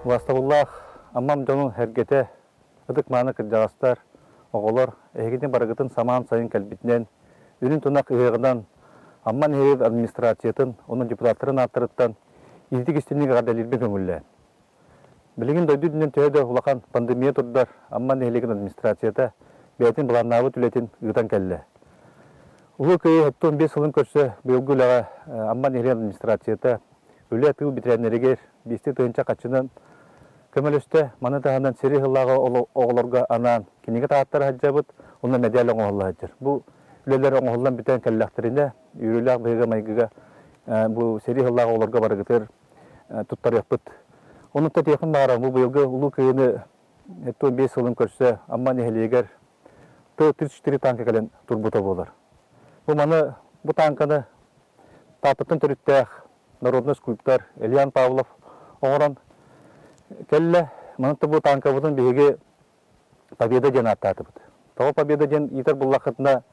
Вастабуллах, аммам жону хергете, ыдык маны кыржағастар, оғолор, әйгеден барығытын саман сайын кәлбітінен, үрін тұнақ үйеғынан, амман херев администрациятын, оның депутаттарын аттырыттан, изді кестенеге ғадалербен көңілі. Білігін дойду дүнен түйеді ұлақан пандемия тұрдар, амман хелеген администрацията, бәйтін бұланнауы түлетін ұғытан кәлі. Улы көйі 15 жылын көрсе, бөлгіліға амман хелеген администрацията, өлі атыл битрәнерегер, бесте тұйынша қачынан, көмөлөстө маны тағандан сери хыллағы оғыларға анан, кенеге тағаттары хаджабыт, онна медиалы оңғылы хаджар. Бұл үлелер оңғылдан бітен кәлләқтеріне, үйріліғ бұйға майгыға, бұл сери хыллағы оғыларға барығытыр тұттар яқпыт. Оның та текін бағарам, бұл бұйылғы ұлы көйіні 15 жылын көрсе, амман ехелегер 34 танка кәлен турбута болар. Бұл маны, бұл танканы тапытын түріттәқ, народный скульптор Ильян Павлов оңыран кәлі мұнытты бұл танкабытын бейге победа ден аттаты бұд. Тауы победа ден етер бұл лақытына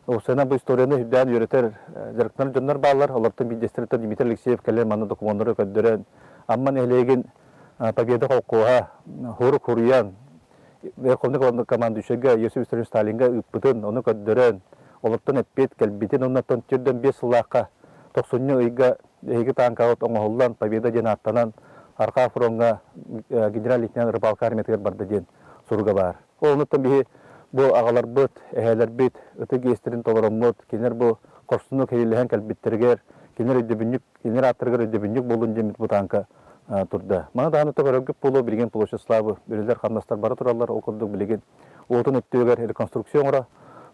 ұсайынан бұл историяны хүддән үйретер жарықтарын жондар бағалар, олардың бейдестіріттер Дмитрий Алексеев кәлі маны документары көддірен, амман әлеген победа қолқуға, хұры құруян, Верховный командующийге Иосиф Виссарионович Сталинға үппітін, оны көддірен, олардың әппет кәлбетін, оннаттан түрден 5 сылаққа 90 ұйға эйги танкаут оңоллан победа ден аттанан арка фронга генерал-лейтенант рыбалка армиятыгар барды ден сурга бар. Олнуттан бихи бу агалар быт, эхелер бит, ыты гейстерин толороммут, кенер бу корсуну кейлеген кәлбиттергер, кенер өйдебіннік, кенер аттыргар өйдебіннік болын жемит бу танка турда. Мана дағанытта көрөгіп болу білген Площадь Славы, бірелер қандастар бары туралар оқырдық білген. Олтын өттігер реконструкцияңыра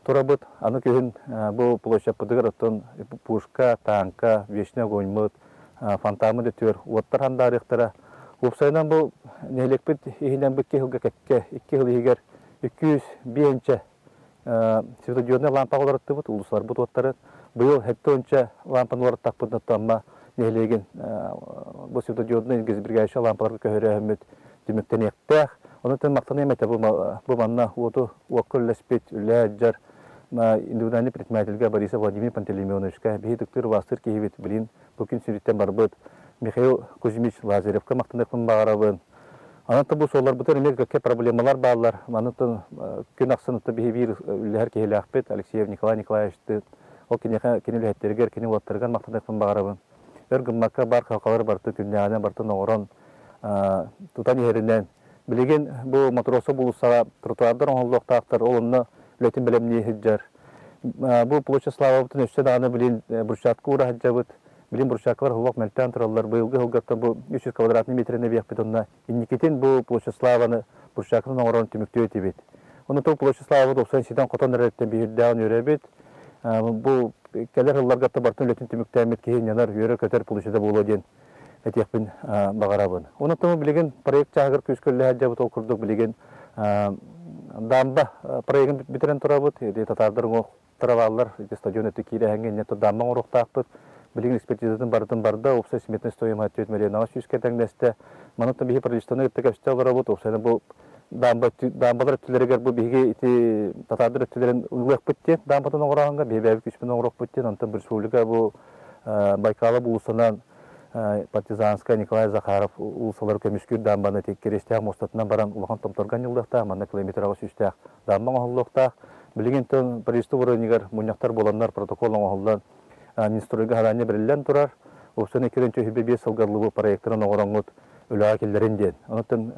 тура быт, аны кейін бұл площадь пыдығыр өттін пушка, танка, вечный огонь мыт, фантамы дөтер, оттар ханда арықтара. Ұпсайынан бұл нелек біт, ехілен бұл 2 жылға кәкке, 2 жыл егер 200 бейінче светодиодный лампа оларытты бұд, ұлысылар бұд оттары. Бұл әтті онча лампаны оларыттақ бұднатты, amma нелеген бұл светодиодный гезбіргайшы лампаларға көхірі әмет демектен ектәқ. Оны тен мақтаны емейті бұл манна оты уаққылләспет, үлі әджар, индивидуальный предпринимательга Бориса Владимир Пантелеймоновичка, бейі дұқтыр вастыр кейбет білін, бүкін сүреттен бар бұд, Михаил Кузьмич Лазаревка мақтанықпын бағарабын. Анаты бұл солар бұтыр емек көке проблемалар бағалар. Анатын күн ақсынықты бейбір үлләр кейлі ақпет Алексеев Николай Николаевичті ол кенелі әттергер, кенел оттырған мақтандықпын бағарабын. Өргіммаққа бар қалқалар барты, күннеғана барты оңыран тұтан ерінен. Білеген бұл матросы бұлысаға тротуардар оңылдықтақтар, олымны үлетін білімне хеджар. Бұл площа слава бұтын өшсе дағаны білін бұршатқы ұра хеджабыт. Білін бұршақлар хұлақ мәлттен тұралар. Бұйылғы хылғатта бұл 300 квадратный метріне бияқ бет онына. Иннекетен бұл площа славаны бұршақының оңыран түмікті өте бет. Оны тұл площа слава 97-ден қотан әреттен бейірдәуін өре бет. Бұл кәлер хылларғатта бартын үлетін түмікті әмет кейін янар үйері көтер площада болу ден әтекпін бағарабын. Оны тұмы білеген проект жағыр көскөлі әджабыт ол күрдік білеген дамба проектін бітерен тұрабыт. Татардырың оқтыралалар стадион өтті кейлі әңген дамбаң ұрықтақпыт. Білген экспертизадан бардым барда, опса сметный стоимость өтмелі. Нағаш үске тәңдәсті, манытын бейі правительствоны өтті көпсті олар бұд, опсаны бұл дамбалар өттілерігер бұл бейге татардыр өттілерін ұлық бұтте, дамбадан оңырағанға, бейбәбі күшпен оңырық бұтте, онтын бір республика бұл Байкалы бұлысынан партизанская Николай Захаров ұлысалары көмішкер дамбаны тек керестіғ мостатынан баран ұлған томторған жылдықта, манна километр ағыз үстіғ дамбан оғылдықта. Білген түн правительство бұрынығар мұняқтар боланлар протоколын оғылдан Министрлігі ғаланы бірілден тұрар, өпсіні керенчі хүбе сылғарлы бұл проекттарын оғыраңғыт үліға келдерінден. Онытын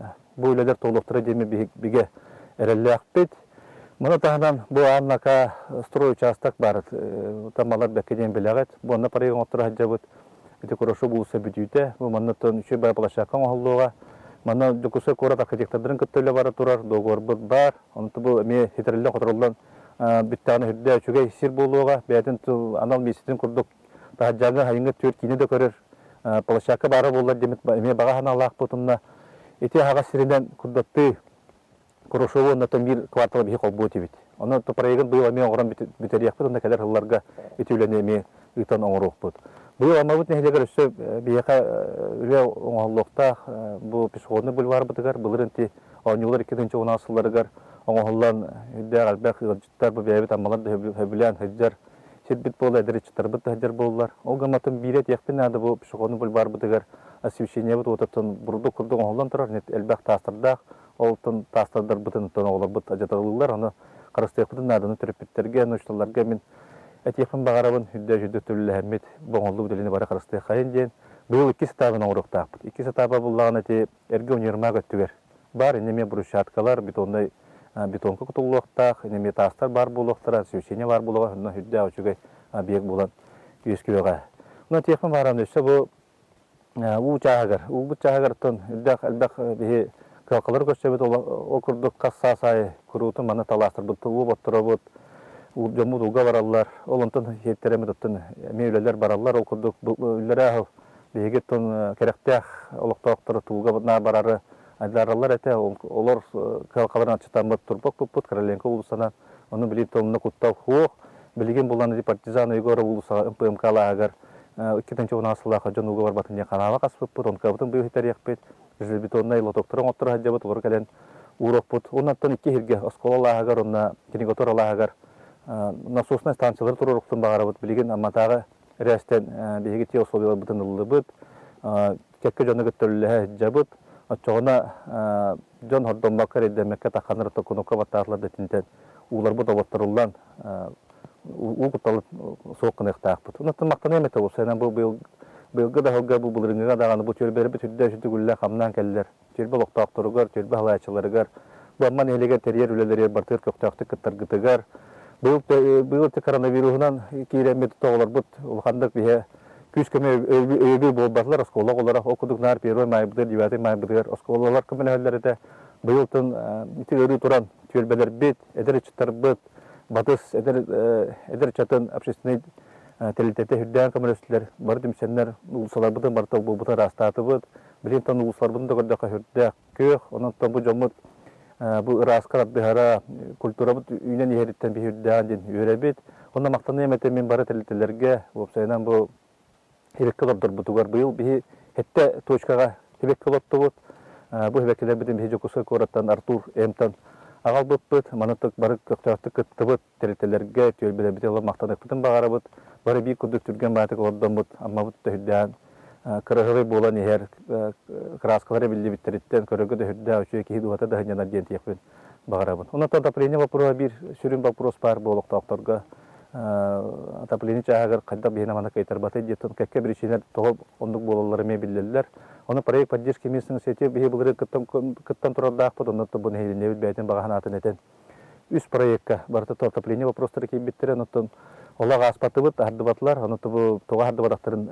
бұл үлелер толықтыры деме біге әрелі ақпет. Мұны тағынан бұл аннақа строй участок бар, тамалар бәкеден біліғет. Бұл анна парайған отыры хаджабыт, өте күрошу бұлысы бүдейді. Бұл мұнытын үші бай балашаққан оғылуға. Мұны дүкісі көрат архитектордарын күттілі бары тұрар, доғыр бұд бар. Оныты бұл әме хетерілден қотырылдан биттағаны хүрді өчіге сир болуға, бәйтін анал месетін күрдік тағаджаңы хайыңғы төр кейіне де көрір. Палашақы бары болар демет әме баға хана алақ бұтынна. Ете аға сирінен күрдікті күрішуы оннатын бір кварталы бейі қол бұты бет. Оны проегін бұйыл әме оңыран бүтер яқпыт, онда кәдер ғылларға етеулені әме ұйтан оңырық бұд. Бұйыл әме бұт нәхелегер өсі бейеқа үлі оңғалықта бұл пешеходны бульвары бұтығар, бұлырынти оңылар 2-ші 10 асыларығар оңғалан үддәр әлбәқ ғылжыттар бұл бәйбет амалар да хөбілән хөджар сетбет болы әдіречіттар бұт хөджар болылар. Ол ғаматын бейрет яқпен әді бұл пешеходны бульвары бұтығар освещение бұт отатын бұрды күрді оңғалан тұрар, әлбәқ тастырдақ, олтын тастырдар бұтын оғылар бұт ажатығылылар, оны қарыстық бұтын әдіні түріпеттерге, нұшталарға мен әтекпін бағарабын үддәр жүдді төлі әмет бұғылы бұдылені бары қарыстық қайын ден. Бұл 2 сатабын оңырықтақ бұд. 2 сатабы бұллағын әте әрге өнерма көттігер. Бар, енеме бұрышаткалар, бетонка құтылуқтақ, енеме тастар бар болуқтыра, сөйшене бар болуға, үдді әучіге бек болан өскеуға. Бұна текпін бағарамын өші бұл ұғычағығыр. Ұғычағығыр тұн үддәқ әлбәқ бейі қалқалар көшчебет ол күрдік қасса сайы күрутын маны таластыр бұд, ұлы бұттыры бұд, жамуд ұға баралар, ол ұнтын хеттеремет ұттын мейлелер баралар, ол күрдік үллері ағыл, бейге тұн керектәқ олықтауқтыры туылға бұдна барары айдаралар әте, олар қалқаларын атшытан бұд тұрбақ бұд, Короленко ұлысынан, оны білейді тұлымны құттау хуық, білеген боланы партизан өйгөрі ұлысыға МПМК-ла ағар, 2-10 асылаға жон ұға бар батынне қанава қасып бұд, онқа бұдың бұй хеттер яқпет, бетонна лотокторон оттыр хаджабыт, олар кәлен урок бұд, оннаттан 2 херге оскола ағар, онна кенеготор ағар, насосный станциялар тұры ұрықтың бағара бұд, білеген аматағы рәстен бейге те условиялар бұтын ұлы бұд, кәкке жоны көттірілі хаджабыт, отчоғына жон хордон бақыр едемекке таққаныр тұқынуққа баттағылар дәтінден улар бұд аваттырылдан ұлғытталы соққын еқтақ бұд. Оннаттан мақтан еметі бұл, сәйнен бұл бұйылғы да ғылға бұл бұлырыңыға дағаны бұл төрбері бұд үдді жүді күлі қамнан кәлілер, төрбі лоқтақтырығар, төрбі халайчыларығар, бұл амман елегер терьер үлелері бартыр көқтақты күттіргітігар, бұл коронавирусынан кейреметі тоғылар бұд, ұлғандық бейе күш көме өйбі болбатылар осколақ оларақ, оқудық нар 1 майбыдыр, 9 майбыдыр, осколалар көмін әлдері бұйылтын ити өрі тұран төрбелер бет, әдір чыттар бұд, батыс әдір чатын общественный тәлітеті хүрдән көмірөстілер, бар дүмсенлер ұлысалар бұдың бартау бұл бұта растаты бұд, білен тан ұлысалар бұдың дұғырдақа хүрдәк көк, онан тан бұл жомыд бұл ырасқар аддығара культура бұд үйнен ехеріттен бі хүрдән ден өре бет, онан мақтаны еметен мен бары тәлітелерге, опсайынан бұл хебекке лордор бұтығар бұйыл бі хетте точкаға хебекке лорды бұд, бұл хебеккелер бітін бі жокусы көраттан Артур Эмтан ағал бұд, манытық бары көқтақты күтті бұд, тәлітелерге түйелбелер біте олар мақтанық бұтын бағара бұд, бары бей күдік түрген бағатық олардан бұд, амма бұд да хүрдән кырыгылы болан ehер краскалары билди биттериттен көрөгө да хүрдө өчө ки дуата да ханянар диен тиекпин багарабын. Онотон отопление вопроса бир сүрүн вопрос бар болук токторго. Отопление чагыр кайда бейна мана кайтар баты диетон какке причина того ондук бололары ме билдилер. Оны проект поддержки местных сети бие булары кыттан турардак под онотто бу нехилне бейтен баганатын этен. Үс проектка барта отопление вопростары кийбиттер онотон олага аспатыбыт ардыбатлар онотто бу тога ардыбаттарын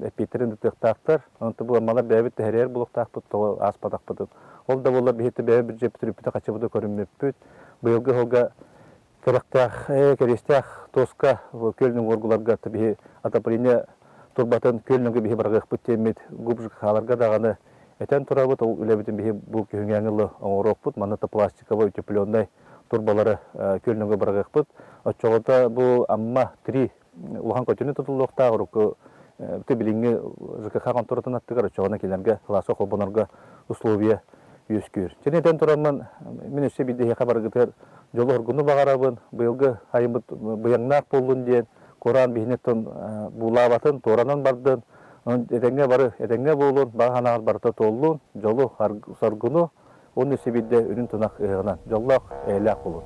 эпитерин дытыктактар онотто бу малар бебит терер булуктакпыт тога аспатакпыт. Ол да болар бихете бебит бир жептирипте качыбыды көрүнмөппүт. Быйылгы холга керектах керестях тоска көлнүн оргуларга таби отопление турбатын көлнүнгө бихи баргыппыт темет губжык халарга даганы этен турабыт ол үлебитин бихи бу күйүнгәңлы оңороппут манаты пластиковый утепленный турбалары көлнүнгө баргыппыт очогота бу амма 3 улахан көтүнү тутулуктагы руку тебилинге ЖКХ конторатын аттыгар очогона келерге классы холбонорго условия үскүр. Женеден тураман мен өсө бидде хабаргытыр жолу оргуну багарабын быйылгы айымыт быяңнак болдун диен Коран бихнеттен булабатын торанан бардын этеңге болун баганагар барта толлун жолу соргуну он өсө бидде үнүн тунак ыгынан жоллак элак болун.